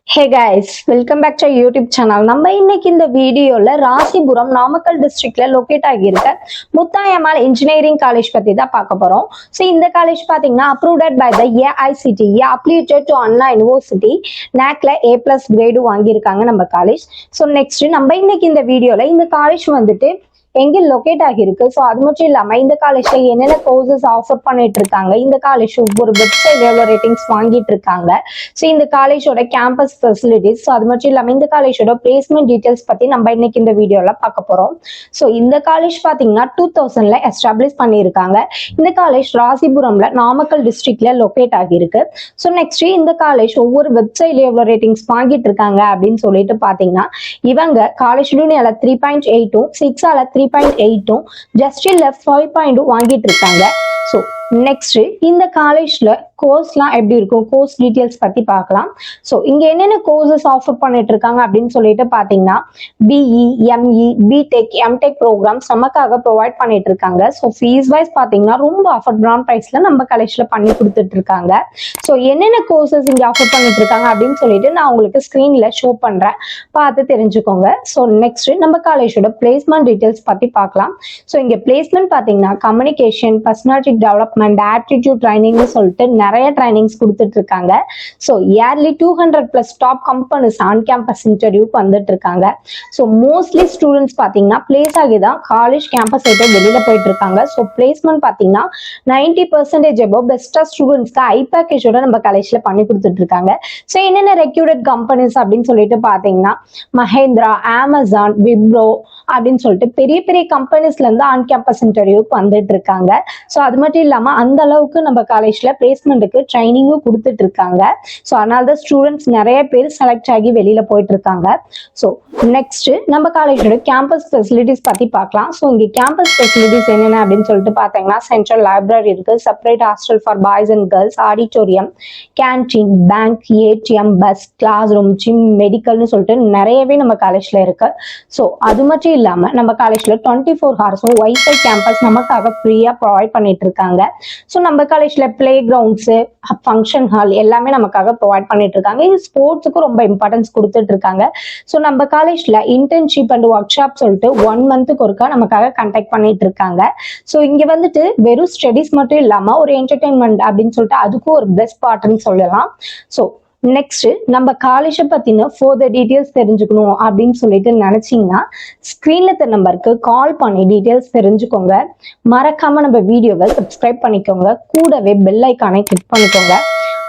Hey guys, welcome back to our YouTube channel. நம்ம இன்னைக்கு இந்த வீடியோல ராசிபுரம் நாமக்கல் டிஸ்ட்ரிக்ட்ல லொகேட் ஆகியிருக்க முத்தாயம்மாள் இன்ஜினியரிங் காலேஜ் பத்தி தான் பார்க்க போறோம். ஸோ இந்த காலேஜ் பாத்தீங்கன்னா approved by the AICTE affiliated to Anna university NACல A+ கிரேடு வாங்கியிருக்காங்க நம்ம காலேஜ். ஸோ நெக்ஸ்ட் நம்ம இன்னைக்கு இந்த வீடியோல இந்த காலேஜ் வந்துட்டு எங்க லொகேட் ஆகிருக்கு. ஸோ அது மட்டும் இல்லாம இந்த காலேஜ்ல என்னென்ன கோர்சஸ் ஆஃபர் பண்ணிட்டு இருக்காங்க, இந்த காலேஜ் ஒரு வெப்சைட் எவ்வளவு ரேட்டிங்ஸ் வாங்கிட்டு இருக்காங்க, ஸோ இந்த காலேஜோட கேம்பஸ் ஃபெசிலிட்டிஸ், ஸோ அது மட்டும் இல்லாம இந்த காலேஜோட பிளேஸ்மெண்ட் டீடைல்ஸ் பத்தி நம்ம இன்னைக்கு இந்த வீடியோல பார்க்க போறோம். ஸோ இந்த காலேஜ் பாத்தீங்கன்னா 2000ல எஸ்டாப்ளிஷ் பண்ணியிருக்காங்க. இந்த காலேஜ் ராசிபுரம்ல நாமக்கல் டிஸ்ட்ரிக்ட்ல லொகேட் ஆகிருக்கு. ஸோ நெக்ஸ்ட் இந்த காலேஜ் ஒவ்வொரு வெப்சைட்ல எவ்வளவு ரேட்டிங்ஸ் வாங்கிட்டு இருக்காங்க அப்படின்னு சொல்லிட்டு பாத்தீங்கன்னா இவங்க காலேஜ் யூனியால 3.8 6ஆல 3.8 ஜஸ்டில் 5.2 வாங்கிட்டு இருக்காங்க. ஸோ நெக்ஸ்ட் இந்த காலேஜ்ல கோர்ஸ்லாம் எப்படி இருக்கும், கோர்ஸ் டீடைல்ஸ் பத்தி பார்க்கலாம். ஸோ இங்க என்னென்ன கோர்சஸ் ஆஃபர் பண்ணிட்டு இருக்காங்க அப்படின்னு சொல்லிட்டு பாத்தீங்கன்னா BE ME BTech MTech programmes நமக்காக ப்ரொவைட் பண்ணிட்டு இருக்காங்க. ஸோ ஃபீஸ் வைஸ் பாத்தீங்கன்னா ரொம்ப அஃபோர்டபுளான பிரைஸ்ல நம்ம காலேஜ்ல பண்ணி கொடுத்துட்டு இருக்காங்க. ஸோ என்னென்ன கோர்சஸ் இங்க ஆஃபர் பண்ணிட்டு இருக்காங்க அப்படின்னு சொல்லிட்டு நான் உங்களுக்கு ஸ்கிரீன்ல ஷோ பண்றேன், பார்த்து தெரிஞ்சுக்கோங்க. ஸோ நெக்ஸ்ட் நம்ம காலேஜோட பிளேஸ்மெண்ட் டீடைல்ஸ் பத்தி பார்க்கலாம். ஸோ இங்க பிளேஸ்மெண்ட் பாத்தீங்கன்னா கம்யூனிகேஷன், பர்சனாலிட்டி டெவலப்மெண்ட், ஆப்டிடியூட் ட்ரைனிங்னு சொல்லிட்டு நிறைய ட்ரைனிங்ஸ் கொடுத்துட்டு இருக்காங்க. So yearly 200+ top companies on campus இன்டர்வியூக்கு வந்துட்டு இருக்காங்க. ஸோ மோஸ்ட்லி ஸ்டூடெண்ட்ஸ் பாத்தீங்கன்னா பிளேஸ் ஆகி தான் காலேஜ் கேம்பஸ் விட்டு வெளியில போயிட்டு இருக்காங்க. ஸோ பிளேஸ்மெண்ட் பாத்தீங்கன்னா 90% அபவ் பெஸ்டா ஸ்டூடெண்ட்ஸ்க்கு ஐ பேக்கேஜோட நம்ம காலேஜ்ல பண்ணி கொடுத்துட்டு இருக்காங்க. ஸோ என்னென்ன ரெக்யூட்டட் கம்பெனிஸ் அப்படின்னு சொல்லிட்டு பாத்தீங்கன்னா மஹேந்திரா, அமேசான், விப்ரோ அப்படின்னு சொல்லிட்டு பெரிய பெரிய கம்பெனிஸ்ல இருந்து ஆன் கேம்பஸ் இன்டர்வியூக்கு வந்துட்டு இருக்காங்க. ஸோ அது மட்டும் இல்லாம அந்த அளவுக்கு நம்ம காலேஜ்ல பிளேஸ்மெண்ட்டுக்கு ட்ரைனிங்கும் கொடுத்துட்டு இருக்காங்க. ஸோ அதனால தான் ஸ்டூடெண்ட்ஸ் நிறைய பேர் செலக்ட் ஆகி வெளியில போயிட்டு இருக்காங்க. ஸோ நெக்ஸ்ட் நம்ம காலேஜோட கேம்பஸ் ஃபெசிலிட்டிஸ் பத்தி பார்க்கலாம். ஸோ இங்க கேம்பஸ் ஃபெசிலிட்டிஸ் என்னென்ன அப்படின்னு சொல்லிட்டு பார்த்தீங்கன்னா சென்ட்ரல் லைப்ரரி இருக்கு, separate hostel for boys and girls, auditorium, canteen, bank, ATM, bus, class room, gym, மெடிக்கல்னு சொல்லிட்டு நிறையவே நம்ம காலேஜ்ல இருக்கு. ஸோ அது மட்டும் இல்லாம நம்ம காலேஜ்ல 24 ஹவர்ஸும் வைஃபை கேம்பஸ் நமக்காக ஃப்ரீயா ப்ரொவைட் பண்ணிட்டு இருக்காங்க. ஸோ நம்ம காலேஜ்ல பிளே கிரவுண்ட்ஸ், ஃபங்க்ஷன் ஹால் எல்லாமே நமக்காக ப்ரொவைட் பண்ணிட்டு இருக்காங்க. இது ஸ்போர்ட்ஸுக்கு ரொம்ப இம்பார்ட்டன்ஸ் கொடுத்துட்டு இருக்காங்க. ஸோ நம்ம காலேஜ்ல இன்டர்ன்ஷிப் அண்ட் ஒர்க் ஷாப் சொல்லிட்டு 1 மந்த்துக்கு ஒருக்கா நமக்காக கண்டக்ட் பண்ணிட்டு இருக்காங்க. ஸோ இங்க வந்துட்டு வெறும் ஸ்டடிஸ் மட்டும் இல்லாம ஒரு என்டர்டைன்மெண்ட் அப்படின்னு சொல்லிட்டு அதுக்கும் ஒரு பெஸ்ட் பார்ட்னு சொல்லலாம். ஸோ நெக்ஸ்ட் நம்ம காலேஜை பத்தின ஃபர்தர் டீடைல்ஸ் தெரிஞ்சுக்கணும் அப்படின்னு சொல்லிட்டு நினைச்சீங்கன்னா ஸ்கிரீன்ல இருக்க நம்பருக்கு கால் பண்ணி டீடைல்ஸ் தெரிஞ்சுக்கோங்க. மறக்காம நம்ம வீடியோவை சப்ஸ்கிரைப் பண்ணிக்கோங்க, கூடவே பெல் ஐக்கானை கிளிக் பண்ணிக்கோங்க.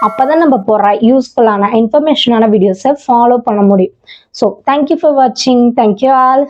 அப்பதான் நம்ம போடுற யூஸ்ஃபுல்லான இன்ஃபர்மேஷனான வீடியோஸை ஃபாலோ பண்ண முடியும். ஸோ தேங்க்யூ ஃபார் வாட்சிங். Thank you all.